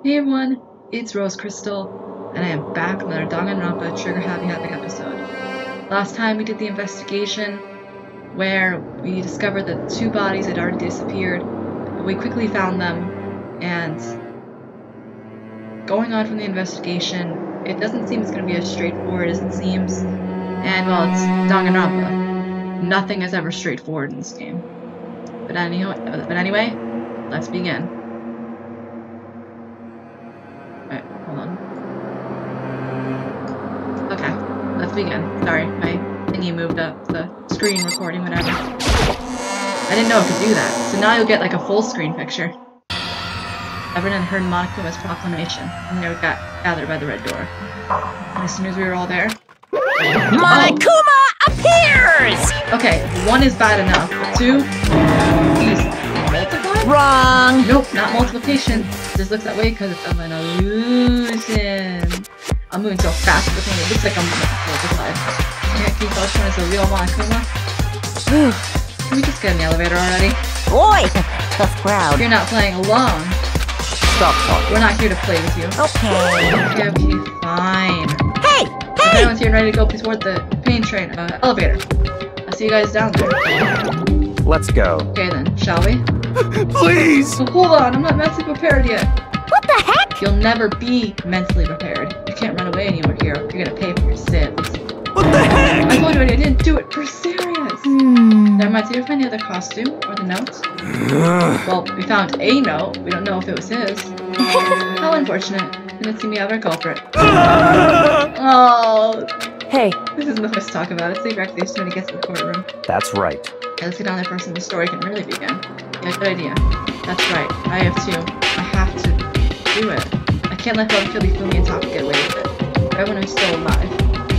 Hey everyone, it's Rose Crystal, and I am back with another Danganronpa Trigger Happy Havoc episode. Last time we did the investigation where we discovered that 2 bodies had already disappeared, but we quickly found them, and going on from the investigation, it doesn't seem it's going to be as straightforward as it seems, and well, it's Danganronpa. Nothing is ever straightforward in this game. But anyway, let's begin. Alright, hold on. Okay, let's begin. Sorry, my thingy moved up, the screen recording, whatever. I didn't know it could do that. So now you'll get like a full screen picture. Everyone had heard Monakuma's proclamation, and they got gathered by the red door. And as soon as we were all there... Monokuma appears! Okay, 1 is bad enough. 2, he's multiplied? Wrong! Nope, not multiplication. Just looks that way because it's of an illusion. I'm moving so fast with the thing, it looks like I'm multiplied. Can't keep on showing us a real Monokuma. Can we just get in the elevator already? Boy, tough crowd. If you're not playing along, stop talking. We're not here to play with you. Okay. Okay, fine. Hey! If everyone's here and ready to go toward the pain train, elevator. I'll see you guys down there. Let's go. Okay then, shall we? Please! Oh, hold on, I'm not mentally prepared yet. What the heck? You'll never be mentally prepared. You can't run away anymore here. You're gonna pay for your sins. What the heck? I told you already, I didn't do it. We're serious. Never mind, did you find the other costume? Or the notes? Well, we found a note. We don't know if it was his. How unfortunate. Didn't see me have our culprit. Oh. Hey. This isn't the place to talk about it. Save recreation when he gets to the courtroom. That's right. Okay, let's get down there first and the story can really begin. Yeah, good idea. That's right. I have to. I have to do it. I can't let them kill Fumi and Taka get away with it. Everyone who's still alive.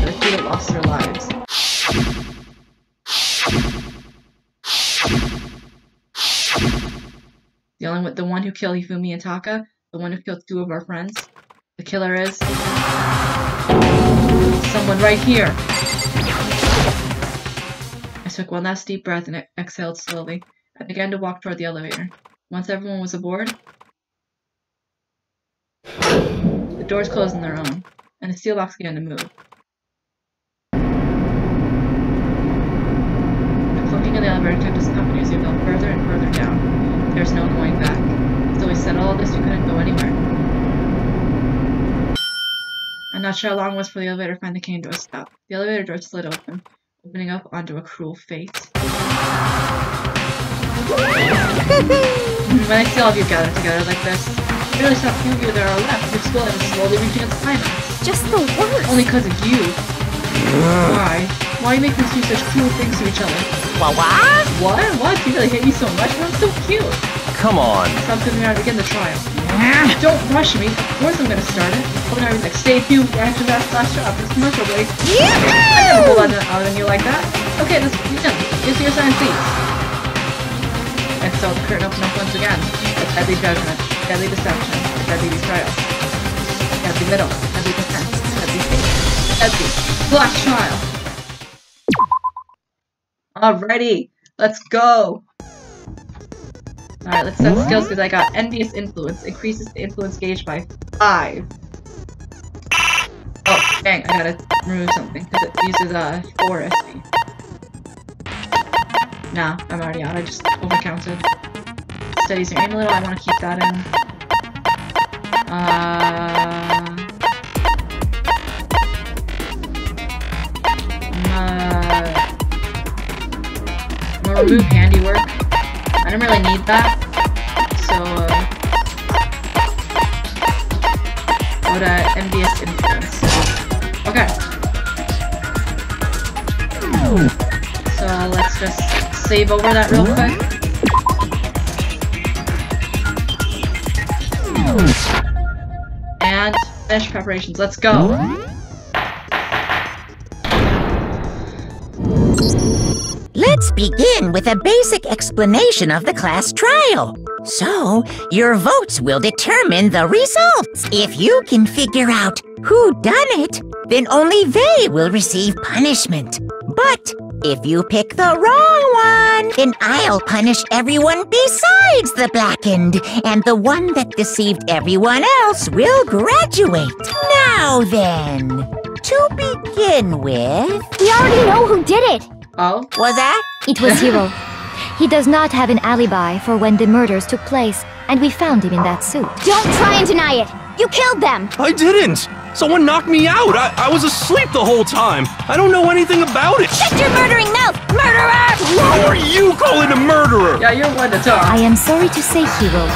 The 2 that lost their lives. Dealing with the one who killed Hifumi and Taka, the one who killed 2 of our friends. The killer is... someone right here! I took one last deep breath and exhaled slowly. I began to walk toward the elevator. Once everyone was aboard, the doors closed on their own, and the steel box began to move. The clunking of the elevator kept us company as we fell further and further down. There's no going back. So we said all of this, we couldn't go anywhere. I'm not sure how long it was for the elevator to finally came to a stop. The elevator door slid open, opening up onto a cruel fate. When I see all of you gathered together like this, I really saw a few of you there are left. Your school is slowly reaching its climax. Just the worst. Only because of you. Why? Why are you making us do such cruel things to each other? What? What? What? You really hate me so much? I'm so cute. Come on. Stop giving me out to begin the trial. Don't rush me. Of course I'm gonna start it. I'm gonna like save you right after that last job. This commercial break. I never pulled out on you like that. Okay, let's begin. Give me your assigned seats. And so the curtain opened up once again. A deadly judgment, deadly deception, a deadly betrayal. Deadly middle, deadly defense, deadly fate, deadly black trial. Alrighty, let's go. Alright, let's set skills because I got envious influence. Increases the influence gauge by 5. Oh, dang, I gotta remove something because it uses 4 SP. Nah, I'm already out. I just overcounted. Steadies your aim a little. I want to keep that in. I'm gonna remove handiwork. I don't really need that. So, go to envious influence. Okay. So let's just save over that real quick. And finish preparations. Let's go. Let's begin with a basic explanation of the class trial. So, your votes will determine the results. If you can figure out who done it, then only they will receive punishment. But If you pick the wrong one, then I'll punish everyone besides the blackened, and the one that deceived everyone else will graduate. Now then, to begin with... We already know who did it! Oh? Was that? It was Hiro. He does not have an alibi for when the murders took place, and we found him in that suit. Don't try and deny it! You killed them! I didn't! Someone knocked me out! I was asleep the whole time! I don't know anything about it! Shut your murdering mouth, murderer! Who are you calling a murderer? Yeah, you're one to talk. I am sorry to say, Hiro,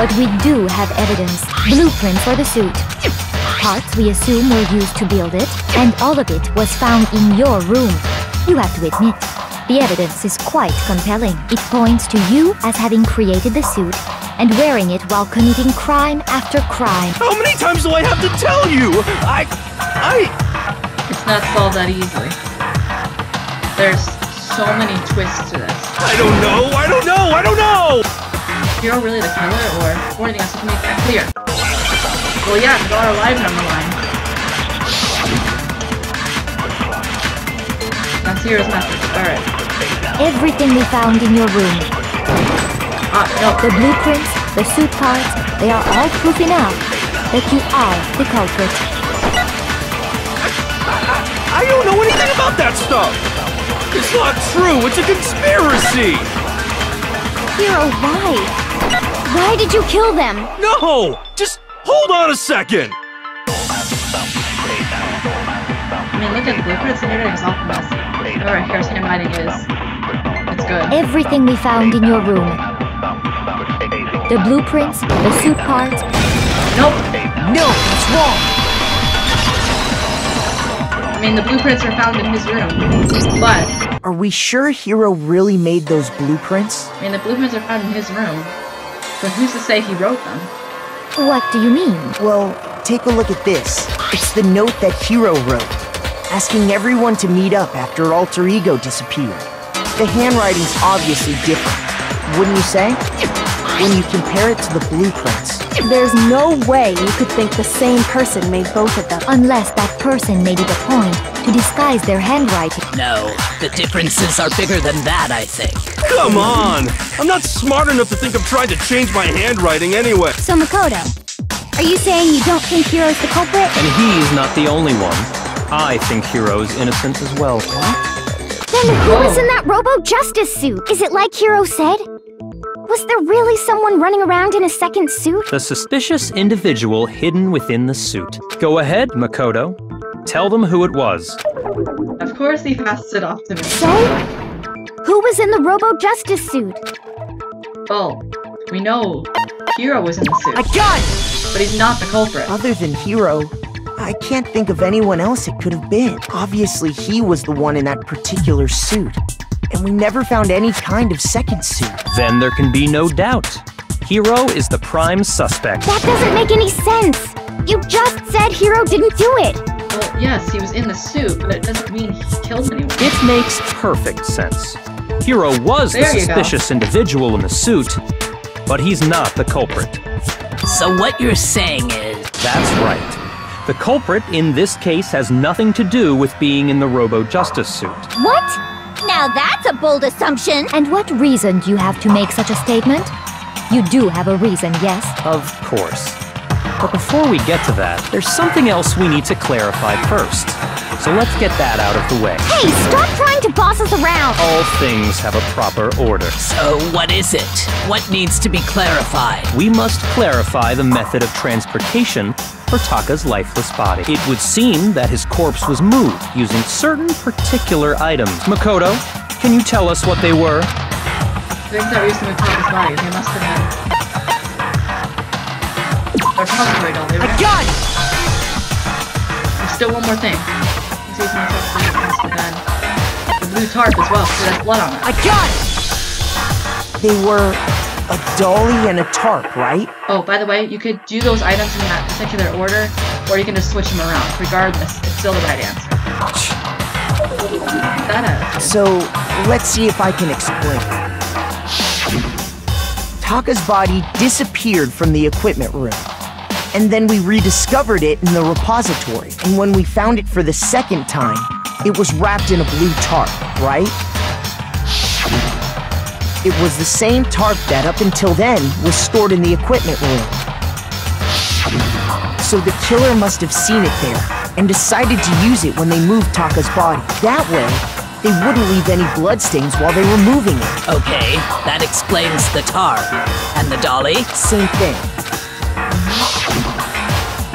but we do have evidence. Blueprint for the suit. Parts we assume were used to build it, and all of it was found in your room. You have to admit, the evidence is quite compelling. It points to you as having created the suit and wearing it while committing crime after crime. How many times do I have to tell you? It's not solved that easily. There's so many twists to this. I don't know! Hiro really the killer, or anything else to make that clear? Well, yeah, we got our lives on the line. That's Hiro's message. Alright. Everything we found in your room. No. The blueprints, the suit parts, they are all proof enough that you are the culprit. I don't know anything about that stuff! It's not true! It's a conspiracy! Hiro, why? Why did you kill them? No! Just hold on a second! I mean, look at the blueprints and everything's all messy. Alright, Hiro's handwriting is... It's good. Everything we found in your room. The blueprints, the suit parts. Nope. No, it's wrong. I mean, the blueprints are found in his room, but... Are we sure Hiro really made those blueprints? I mean, the blueprints are found in his room, but who's to say he wrote them? What do you mean? Well, take a look at this. It's the note that Hiro wrote, asking everyone to meet up after Alter Ego disappeared. The handwriting's obviously different, wouldn't you say? When you compare it to the blueprints. There's no way you could think the same person made both of them. Unless that person made it a point to disguise their handwriting. No, the differences are bigger than that, I think. Come on! I'm not smart enough to think of trying to change my handwriting anyway. So Makoto, are you saying you don't think Hiro's the culprit? And he's not the only one. I think Hiro's innocent as well. Then who was in that Robo-Justice suit? Is it like Hiro said? Was there really someone running around in a second suit? The suspicious individual hidden within the suit. Go ahead, Makoto. Tell them who it was. Of course he passed it off to me. So? Who was in the Robo-Justice suit? Well, we know Hiro was in the suit. I got it! But he's not the culprit. Other than Hiro, I can't think of anyone else it could have been. Obviously, he was the one in that particular suit. And we never found any kind of second suit. Then there can be no doubt. Hiro is the prime suspect. That doesn't make any sense! You just said Hiro didn't do it! Well, yes, he was in the suit, but it doesn't mean he killed anyone. It makes perfect sense. Hiro was the There you go. suspicious individual in the suit, but he's not the culprit. So what you're saying is... That's right. The culprit in this case has nothing to do with being in the Robo-Justice suit. What? Now that's a bold assumption! And what reason do you have to make such a statement? You do have a reason, yes? Of course. But before we get to that, there's something else we need to clarify first. So let's get that out of the way. Hey, stop trying to boss us around! All things have a proper order. So what is it? What needs to be clarified? We must clarify the method of transportation for Taka's lifeless body. It would seem that his corpse was moved using certain particular items. Makoto, can you tell us what they were? Things that were used to move Taka's body, they must have been... They're punctuate all I got it! There's still one more thing. He's using my Taka's body, must have been... The blue tarp as well, so there's blood on it. I got it! They were a dolly and a tarp, right? Oh, by the way, you could do those items in that particular order, or you can just switch them around. Regardless, it's still the right answer. So, let's see if I can explain. Taka's body disappeared from the equipment room. And then we rediscovered it in the repository. And when we found it for the second time, It was wrapped in a blue tarp, right? It was the same tarp that, up until then, was stored in the equipment room. So the killer must have seen it there, and decided to use it when they moved Taka's body. That way, they wouldn't leave any bloodstains while they were moving it. Okay, that explains the tarp. And the dolly? Same thing.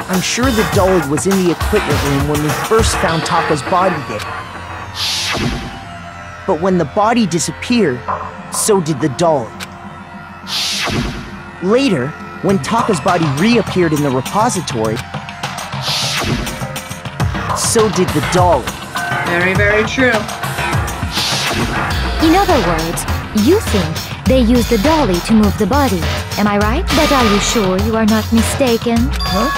I'm sure the dolly was in the equipment room when we first found Taka's body there. But when the body disappeared, so did the dolly. Later, when Taka's body reappeared in the repository, so did the dolly. Very, very true. In other words, you think they used the dolly to move the body. Am I right? But are you sure you are not mistaken? Huh?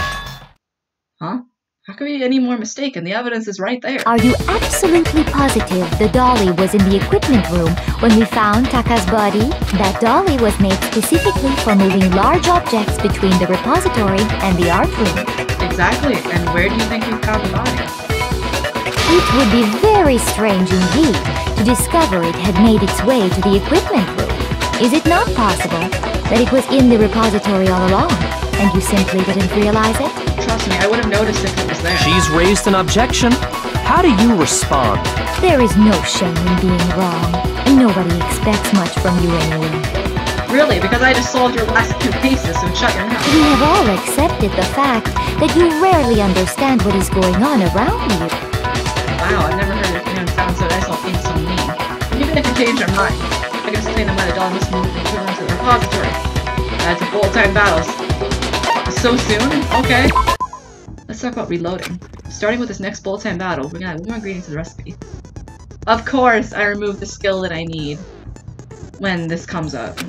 Huh? How could we be any more mistaken? The evidence is right there. Are you absolutely positive the dolly was in the equipment room when we found Taka's body? That dolly was made specifically for moving large objects between the repository and the art room. Exactly. And where do you think we found the body? It would be very strange indeed to discover it had made its way to the equipment room. Is it not possible that it was in the repository all along, and you simply didn't realize it? Trust me, I would have noticed if it was there. She's raised an objection. How do you respond? There is no shame in being wrong, and nobody expects much from you anyway. Really? Because I just solved your last 2 cases, so shut your mouth. We have all accepted the fact that you rarely understand what is going on around you. Wow, I've never heard anyone sound so nice or being so mean. Even if you change your mind, I can explain them why the dolly must move the equivalent to the repository. That's a full-time battle. So soon? Okay. Let's talk about reloading. Starting with this next full-time battle, we're gonna add 1 more ingredient to the recipe. Of course, I removed the skill that I need when this comes up.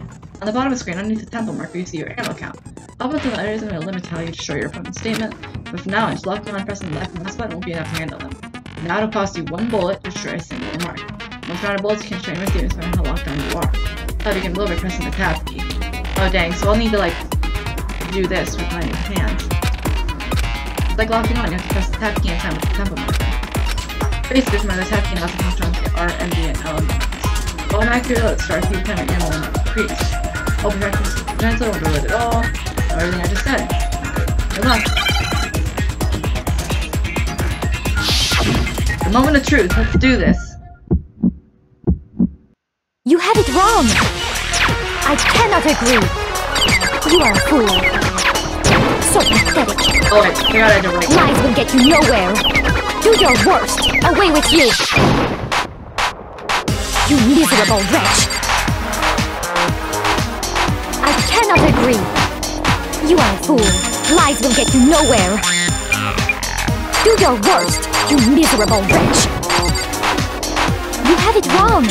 On the bottom of the screen, underneath the temple marker, you see your ammo count. I'll put the letters, I'm going to limit how you destroy your opponent's statement, but from now on, just lock them on pressing the left mouse button won't be enough to handle them. Now it'll cost you 1 bullet to destroy a single remark. Once you're out of bullets, you can destroy your students no matter how locked down you are. However, you can blow by pressing the tab key. Oh dang, so I'll need to like do this with my hands. It's like locking on, you have to press the tab key in time with the tempo marker. Basically, remember the tab key allows the control to get R, M, D, and L elements. Automatically reload starts each time your ammo will not increase. All projectiles are gentle, don't reload at all. Everything I just said. Good luck. The moment of truth, let's do this. You have it wrong! I cannot agree! You are a fool. So pathetic. Oh, I forgot I had to write. Lies will get you nowhere. Do your worst. Away with you! You miserable wretch! I cannot agree. You are a fool. Lies will get you nowhere. Do your worst, you miserable wretch! You have it wrong!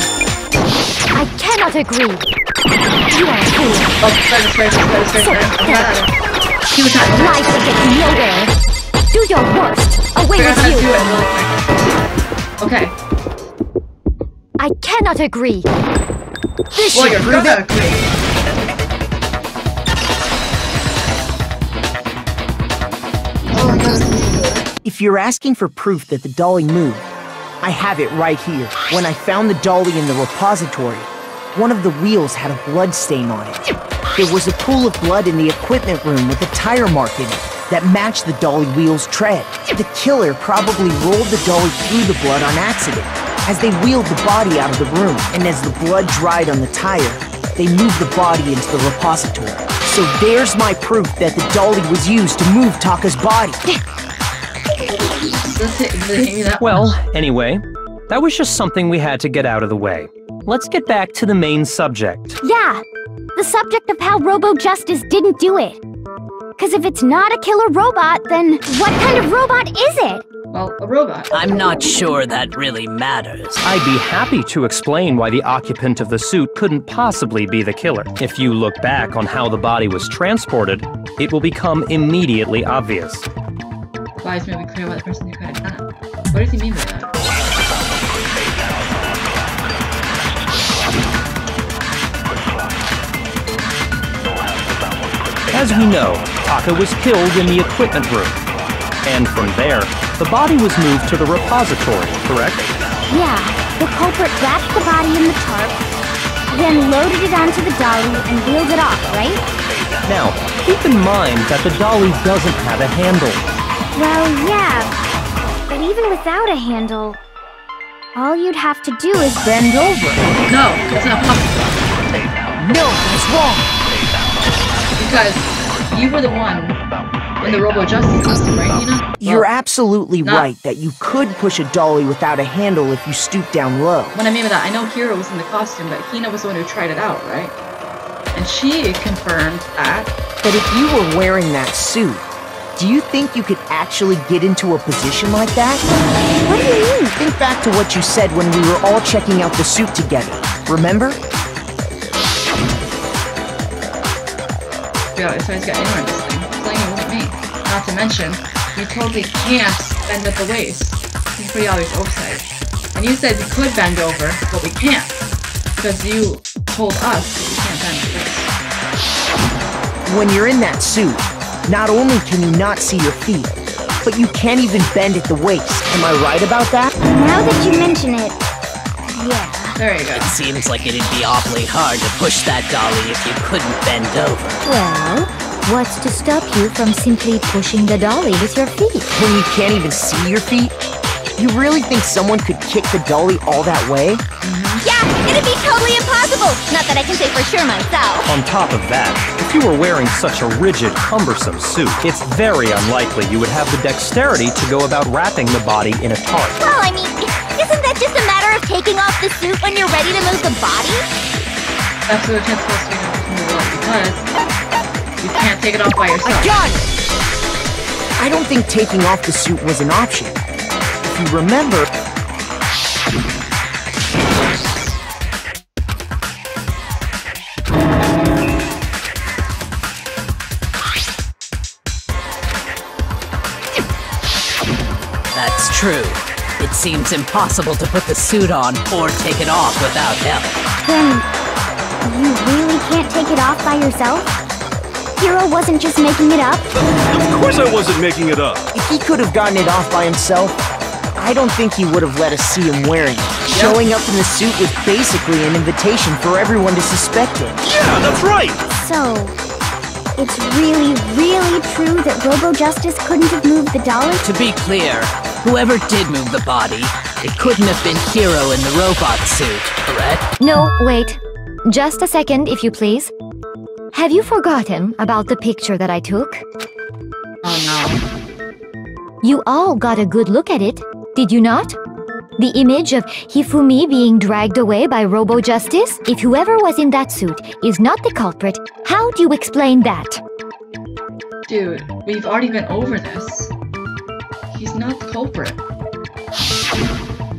I cannot agree! You are a fool! Oh, better. He was not lies will get you nowhere! Do your worst! Away with you! Okay. I cannot agree! This Well, should you're prove gonna it! agree. If you're asking for proof that the dolly moved, I have it right here. When I found the dolly in the repository, one of the wheels had a blood stain on it. There was a pool of blood in the equipment room with a tire mark in it that matched the dolly wheel's tread. The killer probably rolled the dolly through the blood on accident as they wheeled the body out of the room, and as the blood dried on the tire, they moved the body into the repository. So there's my proof that the dolly was used to move Taka's body. Well, anyway, that was just something we had to get out of the way. Let's get back to the main subject. Yeah, the subject of how Robo-Justice didn't do it. Because if it's not a killer robot, then what kind of robot is it? Well, a robot. I'm not sure that really matters. I'd be happy to explain why the occupant of the suit couldn't possibly be the killer. If you look back on how the body was transported, it will become immediately obvious. Why is maybe clear what the person who could have done it? What does he mean by that? As we know, Taka was killed in the equipment room. And from there, The body was moved to the repository, correct? Yeah, the culprit wrapped the body in the tarp, then loaded it onto the dolly and wheeled it off, right? Now, keep in mind that the dolly doesn't have a handle. Well, yeah, but even without a handle, all you'd have to do is Bend over. No, that's not possible. No, that's wrong. Because you were the one in the Robo Justice costume, right, Hina? You're Well, absolutely no. right that you could push a dolly without a handle if you stoop down low. What I mean by that, I know Hiro was in the costume, but Hina was the one who tried it out, right? And she confirmed that. But if you were wearing that suit, do you think you could actually get into a position like that? What do you mean? Think back to what you said when we were all checking out the suit together. Remember? Yeah, so he's got anyone this thing. Playing it with me. Not to mention, you totally can't bend at the waist. It's pretty obvious oversight. And you said we could bend over, but we can't. Because you told us that we can't bend at the waist. When you're in that suit, not only can you not see your feet, but you can't even bend at the waist. Am I right about that? Now that you mention it, yeah. There you go. It seems like it'd be awfully hard to push that dolly if you couldn't bend over. Well, what's to stop you from simply pushing the dolly with your feet? When you can't even see your feet? You really think someone could kick the dolly all that way? Yeah, it'd be totally impossible! Not that I can say for sure myself. On top of that, if you were wearing such a rigid, cumbersome suit, it's very unlikely you would have the dexterity to go about wrapping the body in a tarp. Well, I mean, isn't that just a matter of taking off the suit when you're ready to move the body? That's what it's supposed to be because you can't take it off by yourself. I got it! I don't think taking off the suit was an option. If you remember... That's true. It seems impossible to put the suit on or take it off without help. Then, you really can't take it off by yourself? Hiro wasn't just making it up? Of course I wasn't making it up. If he could have gotten it off by himself, I don't think he would have let us see him wearing it. Showing up in the suit was basically an invitation for everyone to suspect it. Yeah, that's right. So, it's really, really true that Robo Justice couldn't have moved the dolly? To be clear, whoever did move the body, it couldn't have been Hiro in the robot suit, correct? No, wait. Just a second, if you please. Have you forgotten about the picture that I took? Oh no. You all got a good look at it, did you not? The image of Hifumi being dragged away by Robo Justice? If whoever was in that suit is not the culprit, how do you explain that? Dude, we've already been over this. He's not the culprit.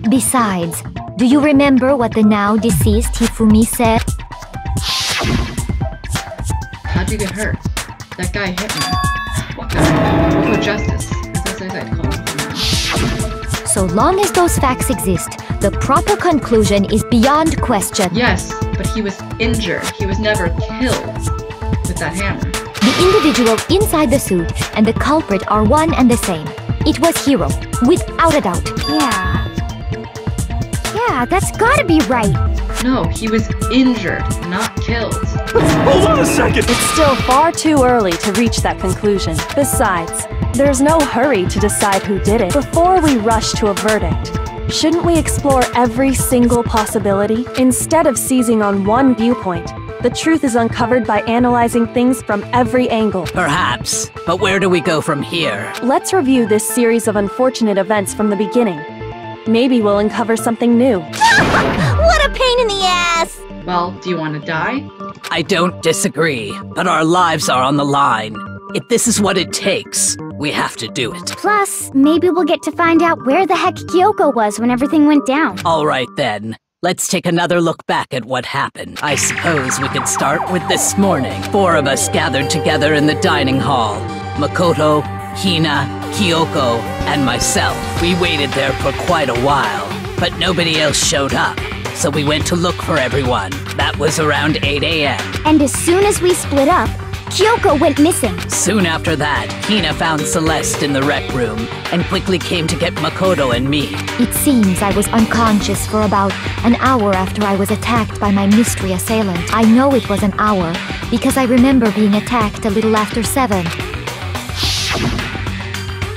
Besides, do you remember what the now deceased Hifumi said? How'd you get hurt? That guy hit me. What guy? Robo Justice. That's what I'd call him. So long as those facts exist, the proper conclusion is beyond question. Yes, but he was injured. He was never killed with that hammer. The individual inside the suit and the culprit are one and the same. It was Hiro, without a doubt. Yeah. Yeah, that's gotta be right. No, he was injured, not killed. Hold on a second. It's still far too early to reach that conclusion. Besides, there's no hurry to decide who did it before we rush to a verdict. Shouldn't we explore every single possibility? Instead of seizing on one viewpoint, the truth is uncovered by analyzing things from every angle. Perhaps, but where do we go from here? Let's review this series of unfortunate events from the beginning. Maybe we'll uncover something new. What a pain in the ass! Well, do you want to die? I don't disagree, but our lives are on the line. If this is what it takes, we have to do it. Plus, maybe we'll get to find out where the heck Kyoko was when everything went down. All right then. Let's take another look back at what happened. I suppose we could start with this morning. 4 of us gathered together in the dining hall. Makoto, Hina, Kyoko, and myself. We waited there for quite a while, but nobody else showed up. So we went to look for everyone. That was around 8 a.m. And as soon as we split up, Kyoko went missing. Soon after that, Hina found Celeste in the rec room and quickly came to get Makoto and me. It seems I was unconscious for about an hour after I was attacked by my mystery assailant. I know it was an hour because I remember being attacked a little after 7.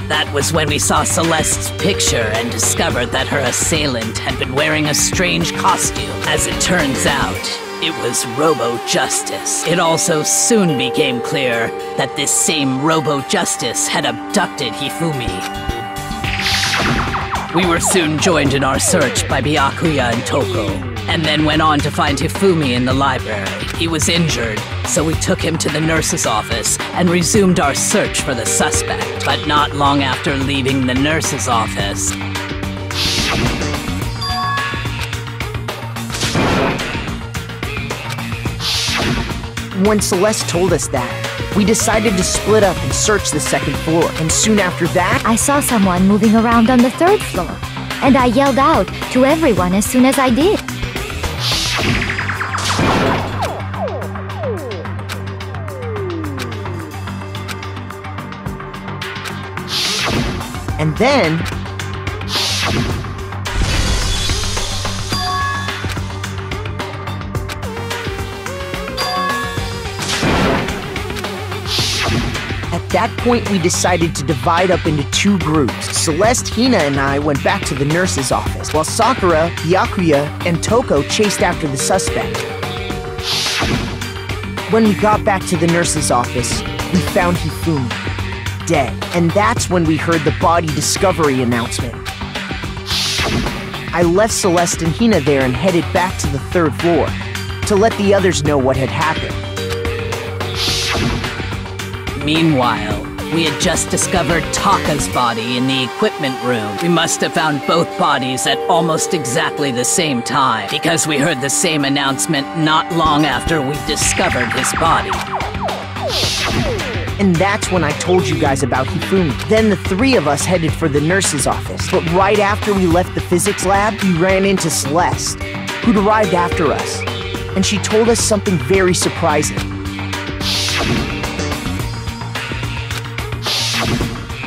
That was when we saw Celeste's picture and discovered that her assailant had been wearing a strange costume. As it turns out, it was Robo-Justice. It also soon became clear that this same Robo-Justice had abducted Hifumi. We were soon joined in our search by Byakuya and Toko, and then went on to find Hifumi in the library. He was injured, so we took him to the nurse's office and resumed our search for the suspect. But not long after leaving the nurse's office, when Celeste told us that, we decided to split up and search the second floor. And soon after that, I saw someone moving around on the 3rd floor, and I yelled out to everyone as soon as I did. and then... At that point, we decided to divide up into 2 groups. Celeste, Hina, and I went back to the nurse's office, while Sakura, Byakuya, and Toko chased after the suspect. When we got back to the nurse's office, we found Hifumi, dead. And that's when we heard the body discovery announcement. I left Celeste and Hina there and headed back to the 3rd floor to let the others know what had happened. meanwhile, we had just discovered Taka's body in the equipment room. We must have found both bodies at almost exactly the same time, because we heard the same announcement not long after we discovered his body. And that's when I told you guys about Hifumi. Then the 3 of us headed for the nurse's office. But right after we left the physics lab, we ran into Celeste, who'd arrived after us. And she told us something very surprising.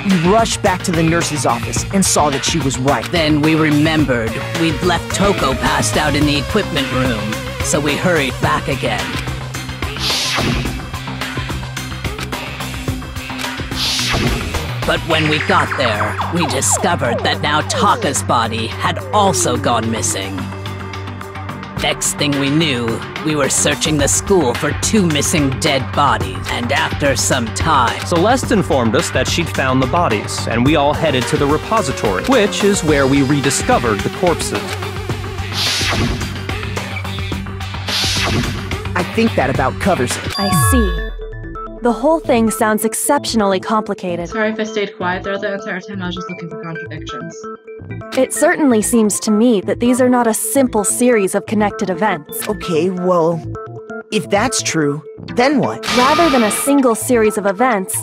We rushed back to the nurse's office and saw that she was right. Then we remembered we'd left Toko passed out in the equipment room, so we hurried back again. But when we got there, we discovered that now Taka's body had also gone missing. Next thing we knew, we were searching the school for 2 missing dead bodies, and after some time... Celeste informed us that she'd found the bodies, and we all headed to the repository, which is where we rediscovered the corpses. I think that about covers it. I see. The whole thing sounds exceptionally complicated. Sorry if I stayed quiet there the entire time. I was just looking for contradictions. It certainly seems to me that these are not a simple series of connected events. Okay, well, if that's true, then what? Rather than a single series of events,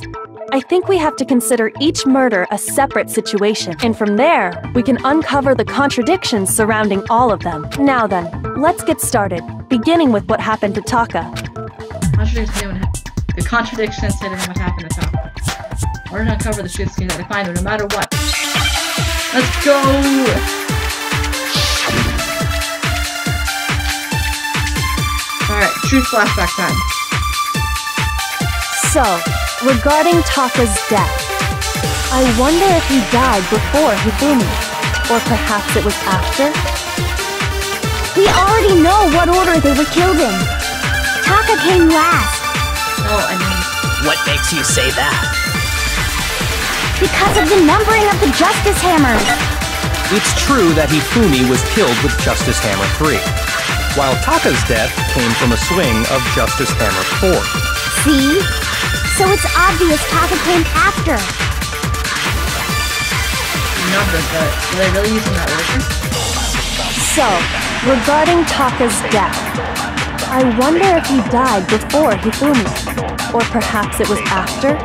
I think we have to consider each murder a separate situation, and from there, we can uncover the contradictions surrounding all of them. Now then, let's get started, beginning with what happened to Taka. The contradictions hidden in what happened to Taka. We're gonna uncover the truth scheme that they find, no matter what. Let's go! Alright, truth flashback time. So, regarding Taka's death, I wonder if he died before Hifumi, or perhaps it was after? We already know what order they were killed in. Taka came last. Oh, I mean... What makes you say that? Because of the numbering of the Justice Hammers. It's true that Hifumi was killed with Justice Hammer 3, while Taka's death came from a swing of Justice Hammer 4. See? So it's obvious Taka came after. Numbers, but are they really using that order? So, regarding Taka's death, I wonder if he died before Hifumi, or perhaps it was after?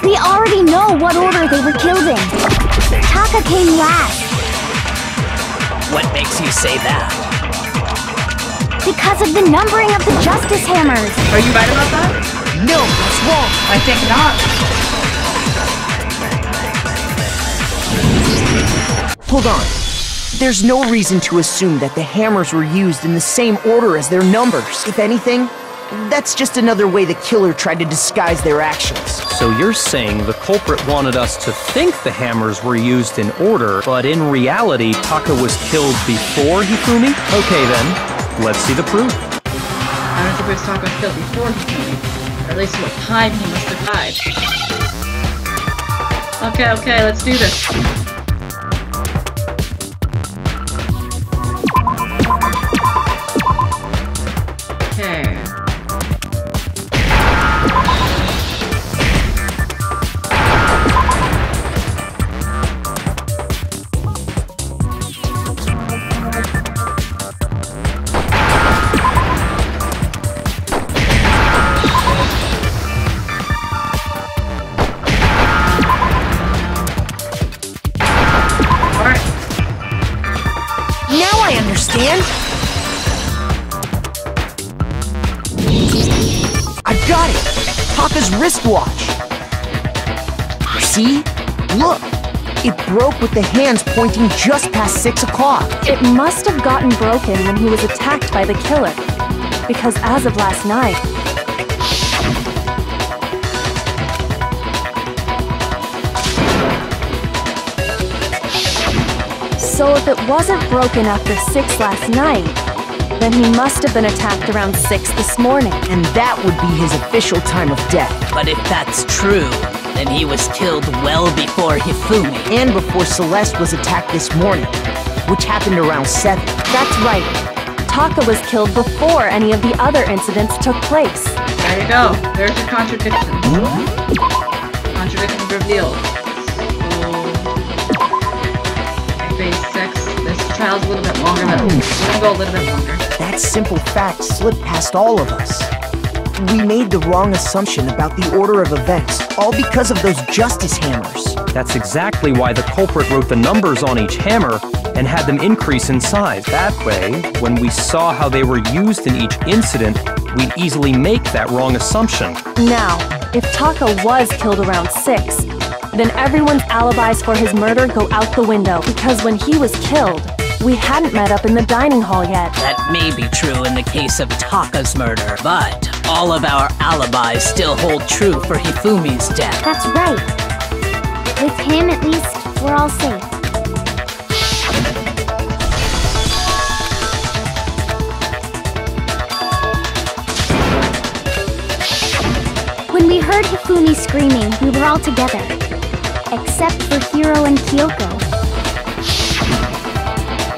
We already know what order they were killed in. Taka came last. What makes you say that? Because of the numbering of the justice hammers. Are you right about that? No, that's wrong. I think not. Hold on. There's no reason to assume that the hammers were used in the same order as their numbers. If anything, that's just another way the killer tried to disguise their actions. So you're saying the culprit wanted us to think the hammers were used in order, but in reality, Taka was killed before Hifumi? Okay then, let's see the proof. I don't think it was Taka was killed before Hifumi. Or at least what time he must have died. Okay, let's do this. Okay. Now I understand! I've got it! Taka's wristwatch! See? Look! It broke with the hands pointing just past 6 o'clock. It must have gotten broken when he was attacked by the killer. Because as of last night, so if it wasn't broken after 6 last night, then he must have been attacked around 6 this morning. And that would be his official time of death. But if that's true, then he was killed well before Hifumi. And before Celeste was attacked this morning, which happened around 7. That's right. Taka was killed before any of the other incidents took place. There you go. There's your contradiction. Contradiction revealed. Phase 6. This trial's a little bit longer, but we're gonna go a little bit longer. That simple fact slipped past all of us. We made the wrong assumption about the order of events, all because of those justice hammers. That's exactly why the culprit wrote the numbers on each hammer and had them increase in size. That way, when we saw how they were used in each incident, we'd easily make that wrong assumption. Now, if Taka was killed around 6, then everyone's alibis for his murder go out the window, because when he was killed, we hadn't met up in the dining hall yet. That may be true in the case of Taka's murder, but all of our alibis still hold true for Hifumi's death. That's right. With him, at least, we're all safe. When we heard Hifumi screaming, we were all together. Except for Hiro and Kyoko.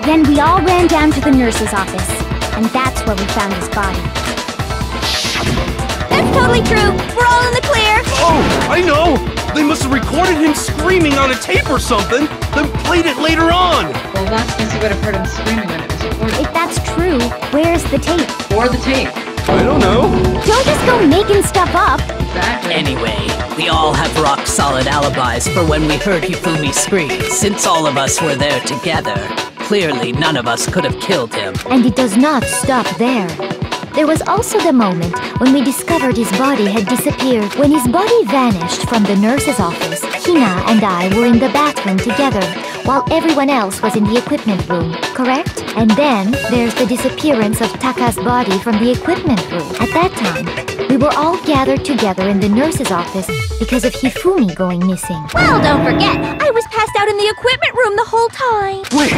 Then we all ran down to the nurse's office, and that's where we found his body. That's totally true! We're all in the clear! Oh, I know! They must have recorded him screaming on a tape or something, then played it later on! Well, that's because you would have heard him screaming when it was recorded. If that's true, where's the tape? Or the tape. I don't know. Don't just go making stuff up! Exactly. Anyway, we all have rock-solid alibis for when we heard Hifumi scream. Since all of us were there together, clearly none of us could have killed him. And it does not stop there. There was also the moment when we discovered his body had disappeared. When his body vanished from the nurse's office, Hina and I were in the bathroom together, while everyone else was in the equipment room, correct? And then there's the disappearance of Taka's body from the equipment room. At that time, we were all gathered together in the nurse's office because of Hifumi going missing. Well, don't forget, I was passed out in the equipment room the whole time! Wait,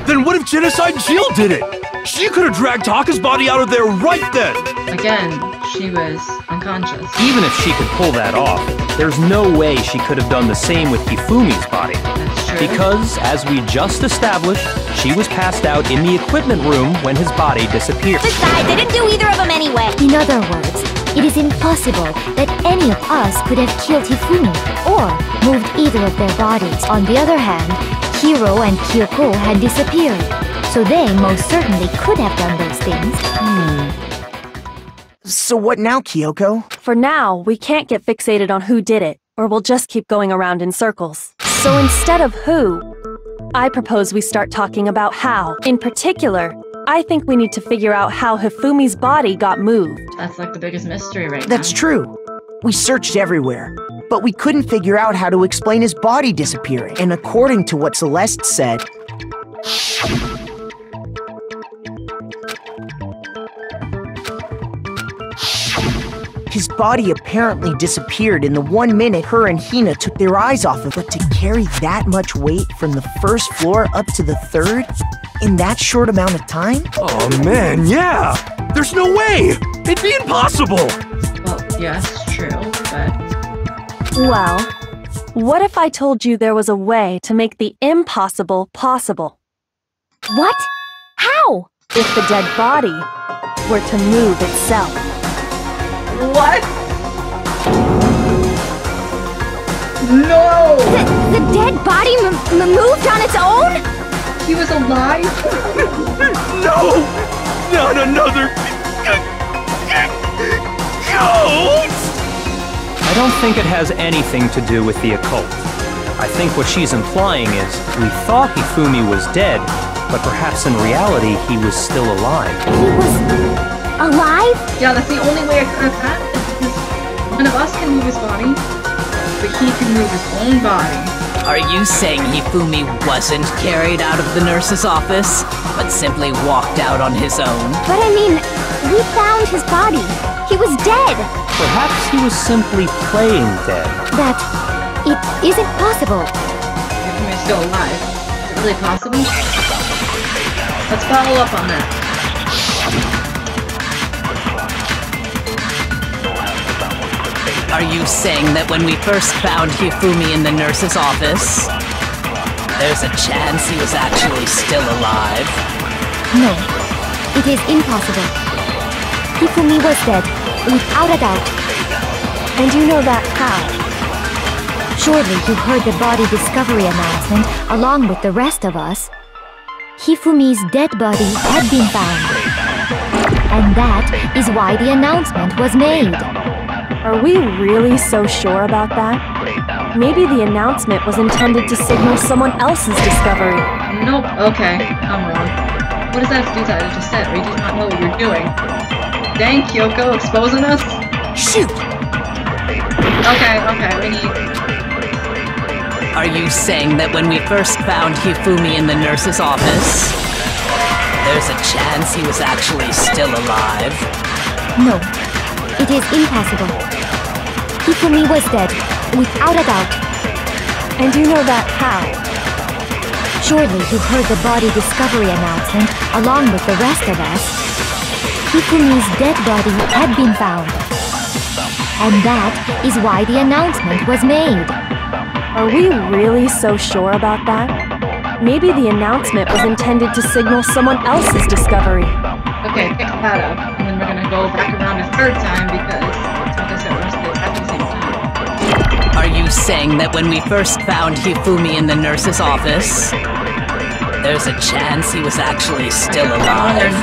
then what if Genocide Jill did it? She could have dragged Taka's body out of there right then! Again, she was unconscious. Even if she could pull that off, there's no way she could have done the same with Hifumi's body. That's true. Because, as we just established, she was passed out in the equipment room when his body disappeared. Besides, I didn't do either of them anyway! In other words, it is impossible that any of us could have killed Hifumi or moved either of their bodies. On the other hand, Hiro and Kyoko had disappeared, so they most certainly could have done those things. So what now, Kyoko? For now, we can't get fixated on who did it, or we'll just keep going around in circles. So instead of who, I propose we start talking about how. In particular, I think we need to figure out how Hifumi's body got moved. That's like the biggest mystery right now. That's true. We searched everywhere, but we couldn't figure out how to explain his body disappearing. And according to what Celeste said, his body apparently disappeared in the 1 minute her and Hina took their eyes off of it. But to carry that much weight from the first floor up to the third in that short amount of time? Oh man, yeah! There's no way! It'd be impossible! Well, yes, true, but... Well, what if I told you there was a way to make the impossible possible? What? How? If the dead body were to move itself. What? No! The dead body moved on its own? He was alive? No! Not another... ghost! I don't think it has anything to do with the occult. I think what she's implying is we thought Hifumi was dead, but perhaps in reality he was still alive. He was... alive? Yeah, that's the only way it could have happened, because one of us can move his body, but he can move his own body. Are you saying Hifumi wasn't carried out of the nurse's office, but simply walked out on his own? But I mean, we found his body. He was dead. Perhaps he was simply playing dead. That... it isn't possible. Hifumi's still alive. Is it really possible? Let's follow up on that. Are you saying that when we first found Hifumi in the nurse's office, there's a chance he was actually still alive? No, it is impossible. Hifumi was dead, without a doubt. And you know that how? Surely you heard the body discovery announcement along with the rest of us. Hifumi's dead body had been found. And that is why the announcement was made. Are we really so sure about that? Maybe the announcement was intended to signal someone else's discovery. Nope, okay, I'm wrong. What does that have to do with what I just said, or you do not know what you're doing? Dang, Kyoko, exposing us? shoot! Okay, we need... Are you saying that when we first found Hifumi in the nurse's office, there's a chance he was actually still alive? No, it is impossible. Hifumi was dead, without a doubt. And you know that how? Surely you heard the body discovery announcement along with the rest of us. Hifumi's dead body had been found. And that is why the announcement was made. Are we really so sure about that? Maybe the announcement was intended to signal someone else's discovery. Okay, pick that up, and then we're gonna go back around a third time because, like I said, we're still at the same time. Are you saying that when we first found Hifumi in the nurse's office, there's a chance he was actually still alive?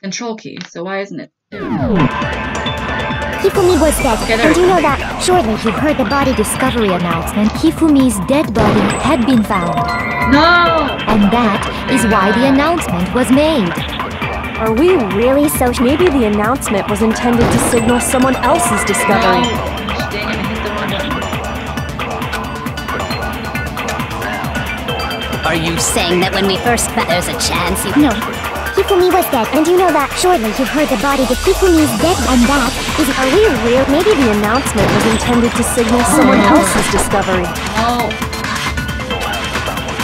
Control key, so why isn't it? Hifumi was dead, Okay, and you know that. Surely you heard the body discovery announcement. Hifumi's dead body had been found. No! And that is why the announcement was made. Are we really so maybe the announcement was intended to signal someone else's discovery? No. Dang it, I hit the wrong button. Are you saying that when we first found there's a chance he... No. Hifumi was dead, and you know that. Surely you heard the body that Hifumi's dead, and that is... Are we real? Maybe the announcement was intended to signal someone else's discovery. Oh.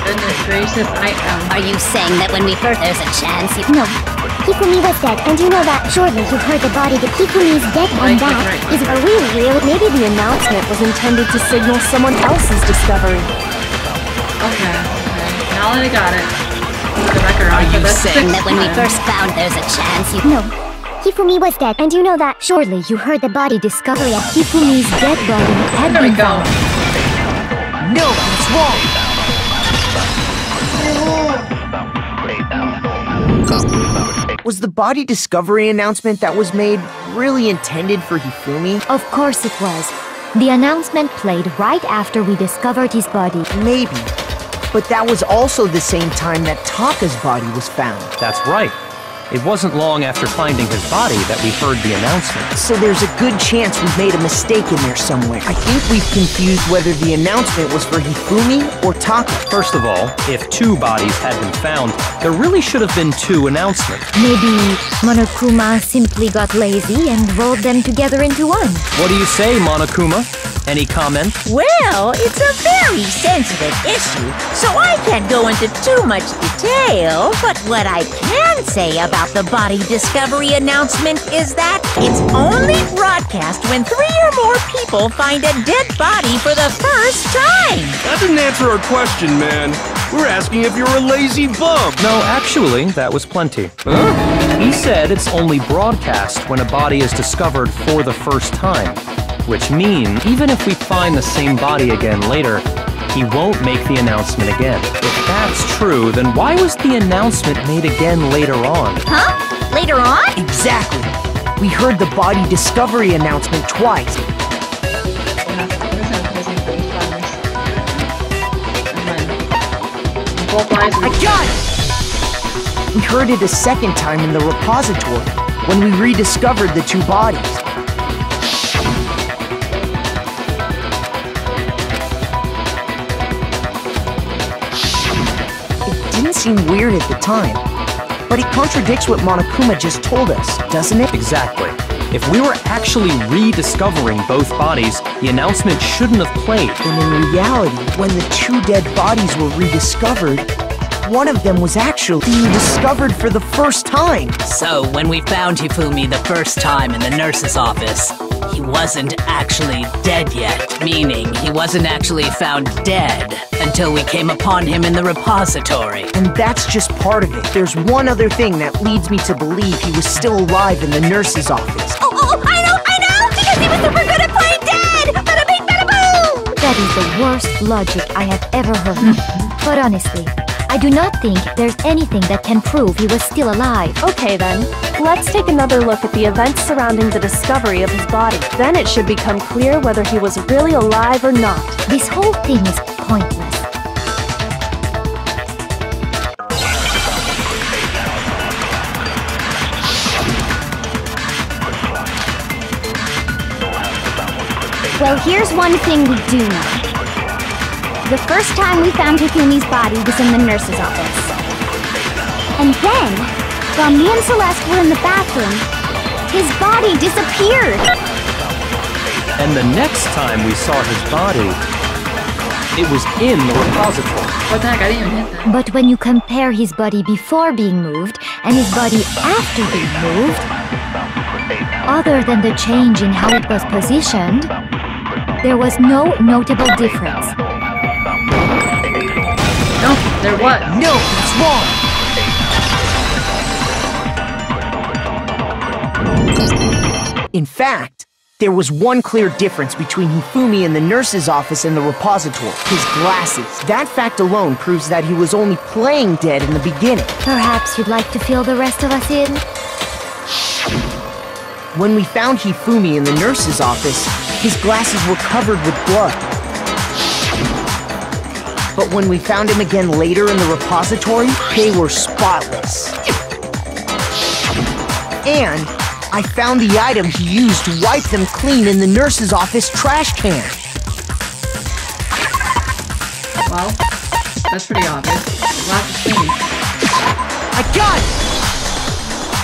Goodness gracious, I am... Are you saying that when we first... there's a chance he... No. Hifumi was dead, and you know that. Surely you heard the body that Hifumi's dead, and that is... Are we real? Maybe the announcement was intended to signal someone else's discovery. Okay. Now that I got it. Are you saying that when we first found there's a chance he... No. Hifumi was dead, and you know that. Surely you heard the body discovery of Hifumi's dead body had There we been go. found. No, it's wrong! Was the body discovery announcement that was made really intended for Hifumi? Of course it was. The announcement played right after we discovered his body. Maybe. But that was also the same time that Taka's body was found. That's right. It wasn't long after finding his body that we heard the announcement. So there's a good chance we've made a mistake in there somewhere. I think we've confused whether the announcement was for Hifumi or Taka. First of all, if 2 bodies had been found, there really should have been 2 announcements. Maybe Monokuma simply got lazy and rolled them together into one. What do you say, Monokuma? Any comment? Well, it's a very sensitive issue, so I can't go into too much detail. But what I can say about the body discovery announcement is that it's only broadcast when 3 or more people find a dead body for the first time. That didn't answer our question, man. We're asking if you're a lazy bum. No, actually, that was plenty. Huh? He said it's only broadcast when a body is discovered for the first time. Which means, even if we find the same body again later, he won't make the announcement again. If that's true, then why was the announcement made again later on? Huh? Later on? Exactly. We heard the body discovery announcement twice. I got it! We heard it a second time in the repository, when we rediscovered the 2 bodies. Didn't seem weird at the time, but it contradicts what Monokuma just told us, doesn't it? Exactly. If we were actually rediscovering both bodies, the announcement shouldn't have played. And in reality, when the 2 dead bodies were rediscovered, one of them was actually being discovered for the first time. So, when we found Hifumi the first time in the nurse's office, he wasn't actually dead yet, meaning he wasn't actually found dead until we came upon him in the repository. And that's just part of it. There's one other thing that leads me to believe he was still alive in the nurse's office. Oh, I know! Because he was super good at playing dead! Bada bing, bada boom! That is the worst logic I have ever heard. But honestly, I do not think there's anything that can prove he was still alive. Okay then, let's take another look at the events surrounding the discovery of his body. Then it should become clear whether he was really alive or not. This whole thing is pointless. Well, here's one thing we do know. The first time we found Hifumi's body was in the nurse's office. And then, while me and Celeste were in the bathroom, his body disappeared. And the next time we saw his body, it was in the repository. What the heck? I didn't even hit that. But when you compare his body before being moved and his body after being moved, other than the change in how it was positioned, there was no notable difference. No, there was. No, it's wrong! In fact, there was one clear difference between Hifumi in the nurse's office and the repository. His glasses. That fact alone proves that he was only playing dead in the beginning. Perhaps you'd like to fill the rest of us in? When we found Hifumi in the nurse's office, his glasses were covered with blood. But when we found him again later in the repository, they were spotless. And I found the item he used to wipe them clean in the nurse's office trash can. Well, that's pretty obvious. Glasses cleaning. I got it!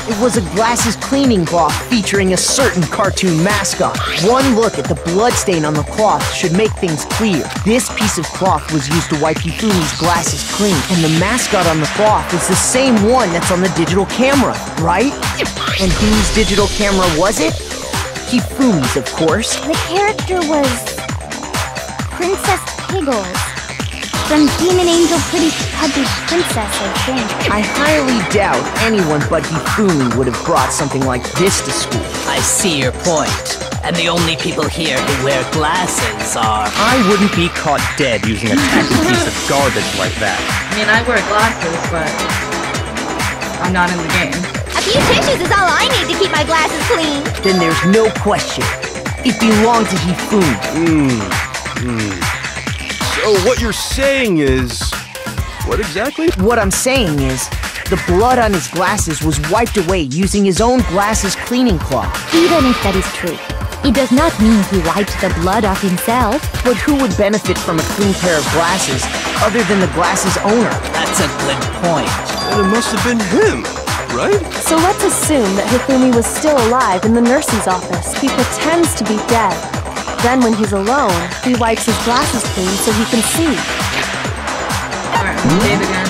It was a glasses cleaning cloth featuring a certain cartoon mascot. One look at the bloodstain on the cloth should make things clear. This piece of cloth was used to wipe Hifumi's glasses clean, and the mascot on the cloth is the same one that's on the digital camera, right? And whose digital camera was it? Hifumi's, of course. The character was Princess Piggles. From Demon Angel Pretty Pudgy Princess, I think. I highly doubt anyone but Hifumi would have brought something like this to school. I see your point. And the only people here who wear glasses are... I wouldn't be caught dead using a tacky piece of garbage like that. I mean, I wear glasses, but I'm not in the game. A few tissues is all I need to keep my glasses clean. Then there's no question. It belonged to Hifumi. So what you're saying is, What exactly? What I'm saying is, the blood on his glasses was wiped away using his own glasses cleaning cloth. Even if that is true, it does not mean he wiped the blood off himself. But who would benefit from a clean pair of glasses other than the glasses owner? That's a good point. And it must have been him, right? So let's assume that Hifumi was still alive in the nurse's office. He pretends to be dead. Then when he's alone, he wipes his glasses clean so he can see. Alright, save again.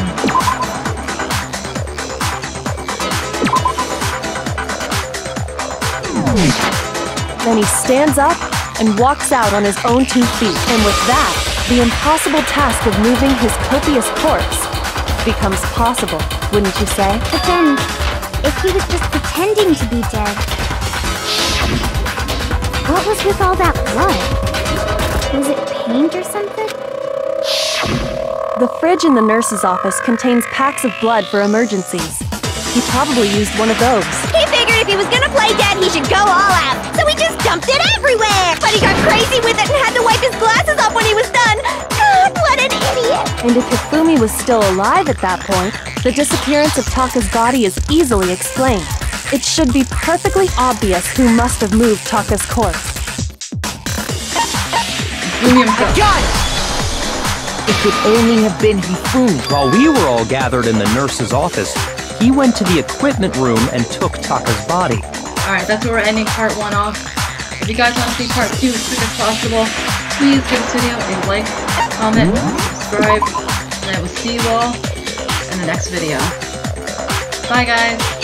Then he stands up and walks out on his own 2 feet. And with that, the impossible task of moving his copious corpse becomes possible, wouldn't you say? But then, if he was just pretending to be dead, what was with all that blood? Was it paint or something? The fridge in the nurse's office contains packs of blood for emergencies. He probably used one of those. He figured if he was gonna play dead, he should go all out. So he just dumped it everywhere. But he got crazy with it and had to wipe his glasses off when he was done. God, what an idiot. And if Hifumi was still alive at that point, the disappearance of Taka's body is easily explained. It should be perfectly obvious who must have moved Taka's corpse. Got it! It could only have been Hifumi. While we were all gathered in the nurse's office, he went to the equipment room and took Taka's body. Alright, that's where we're ending part 1 off. If you guys want to see part 2 as quick as possible, please give this video a like, comment, subscribe, and I will see you all in the next video. Bye guys!